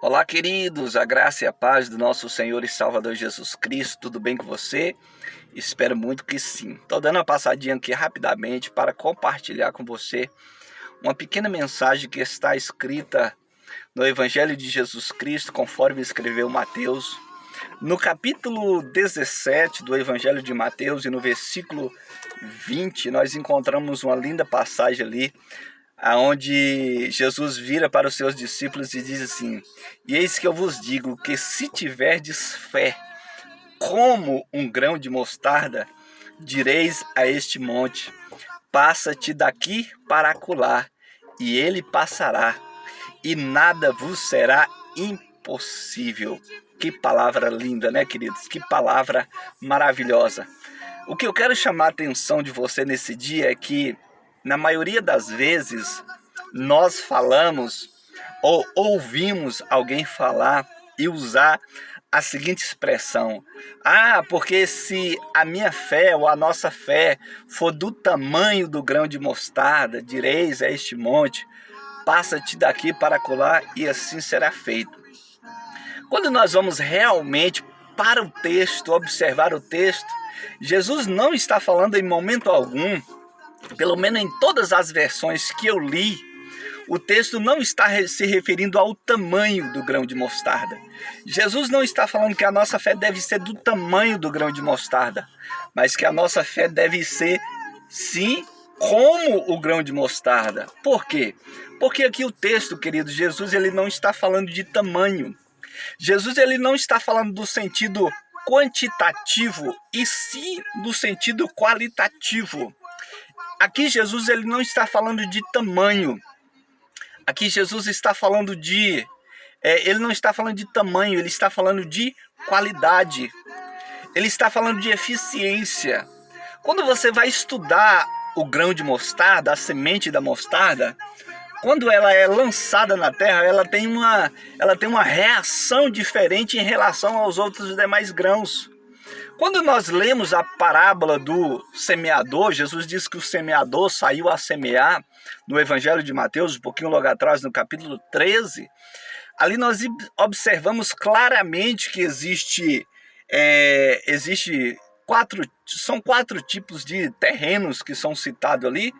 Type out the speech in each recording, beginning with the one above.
Olá, queridos, a graça e a paz do nosso Senhor e Salvador Jesus Cristo, tudo bem com você? Espero muito que sim. Estou dando uma passadinha aqui rapidamente para compartilhar com você uma pequena mensagem que está escrita no Evangelho de Jesus Cristo, conforme escreveu Mateus. No capítulo 17 do Evangelho de Mateus e no versículo 20, nós encontramos uma linda passagem ali, aonde Jesus vira para os seus discípulos e diz assim: e eis que eu vos digo que se tiverdes fé como um grão de mostarda, direis a este monte: passa-te daqui para acolá, e ele passará, e nada vos será impossível. Que palavra linda, né, queridos? Que palavra maravilhosa. O que eu quero chamar a atenção de você nesse dia é que, na maioria das vezes, nós falamos ou ouvimos alguém falar e usar a seguinte expressão: porque se a minha fé ou a nossa fé for do tamanho do grão de mostarda, direis a este monte: passa-te daqui para acolá, e assim será feito. Quando nós vamos realmente para o texto, observar o texto, Jesus não está falando em momento algum, pelo menos em todas as versões que eu li, o texto não está se referindo ao tamanho do grão de mostarda. Jesus não está falando que a nossa fé deve ser do tamanho do grão de mostarda, mas que a nossa fé deve ser, sim, como o grão de mostarda. Por quê? Porque aqui o texto, querido, Jesus ele não está falando de tamanho. Jesus ele não está falando do sentido quantitativo, e sim do sentido qualitativo. Aqui Jesus ele não está falando de tamanho. Aqui Jesus está falando ele não está falando de tamanho, ele está falando de qualidade. Ele está falando de eficiência. Quando você vai estudar o grão de mostarda, a semente da mostarda, quando ela é lançada na terra, ela tem uma reação diferente em relação aos outros demais grãos. Quando nós lemos a parábola do semeador, Jesus diz que o semeador saiu a semear no Evangelho de Mateus, um pouquinho logo atrás, no capítulo 13, ali nós observamos claramente que são quatro tipos de terrenos que são citados ali,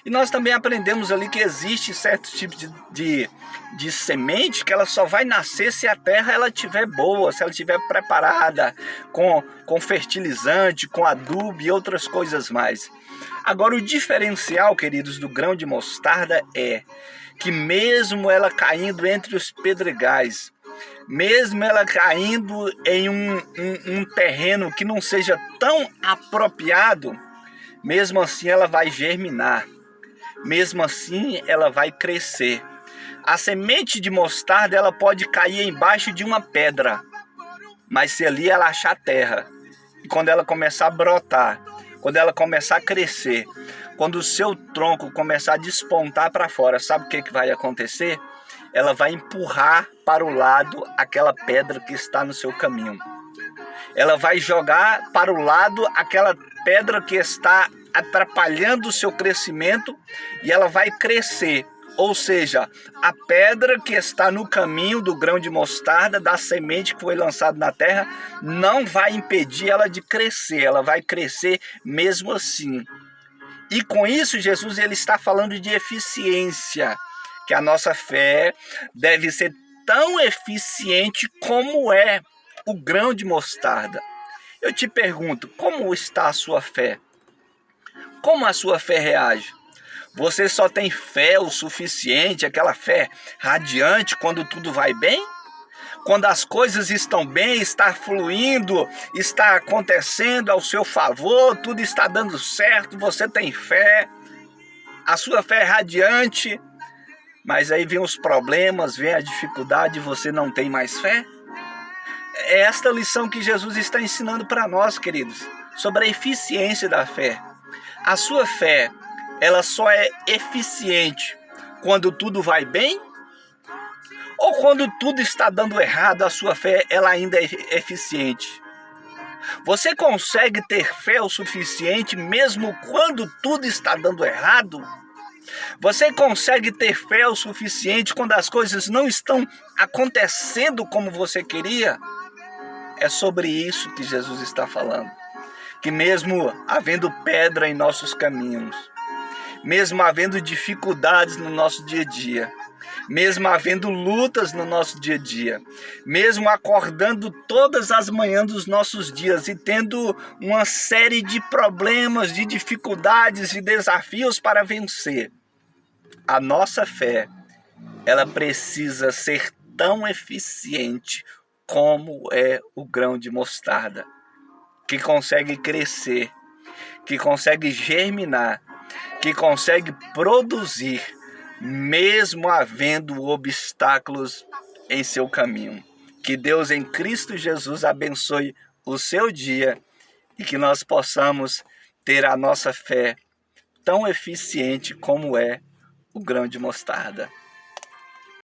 e nós também aprendemos ali que existe certos tipos de semente que ela só vai nascer se a terra ela estiver boa, se ela estiver preparada com fertilizante, com adubo e outras coisas mais. Agora, o diferencial, queridos, do grão de mostarda é que mesmo ela caindo entre os pedregais, mesmo ela caindo em um terreno que não seja tão apropriado, mesmo assim ela vai germinar, mesmo assim ela vai crescer. A semente de mostarda ela pode cair embaixo de uma pedra, mas se ali ela achar terra, e quando ela começar a brotar, quando ela começar a crescer, quando o seu tronco começar a despontar para fora, sabe o que vai acontecer? Ela vai empurrar para o lado aquela pedra que está no seu caminho. Ela vai jogar para o lado aquela pedra que está atrapalhando o seu crescimento, e ela vai crescer. Ou seja, a pedra que está no caminho do grão de mostarda, da semente que foi lançada na terra, não vai impedir ela de crescer, ela vai crescer mesmo assim. E com isso, Jesus ele está falando de eficiência, que a nossa fé deve ser tão eficiente como é o grão de mostarda. Eu te pergunto, como está a sua fé? Como a sua fé reage? Você só tem fé o suficiente, aquela fé radiante quando tudo vai bem? Quando as coisas estão bem, está fluindo, está acontecendo ao seu favor, tudo está dando certo, você tem fé, a sua fé é radiante, mas aí vem os problemas, vem a dificuldade e você não tem mais fé? É esta lição que Jesus está ensinando para nós, queridos, sobre a eficiência da fé. A sua fé, ela só é eficiente quando tudo vai bem? Ou quando tudo está dando errado, a sua fé ela ainda é eficiente? Você consegue ter fé o suficiente mesmo quando tudo está dando errado? Você consegue ter fé o suficiente quando as coisas não estão acontecendo como você queria? É sobre isso que Jesus está falando. Que mesmo havendo pedra em nossos caminhos, mesmo havendo dificuldades no nosso dia a dia, mesmo havendo lutas no nosso dia a dia, mesmo acordando todas as manhãs dos nossos dias e tendo uma série de problemas, de dificuldades e desafios para vencer, a nossa fé, ela precisa ser tão eficiente como é o grão de mostarda, que consegue crescer, que consegue germinar, que consegue produzir, mesmo havendo obstáculos em seu caminho. Que Deus em Cristo Jesus abençoe o seu dia e que nós possamos ter a nossa fé tão eficiente como é o grão de mostarda.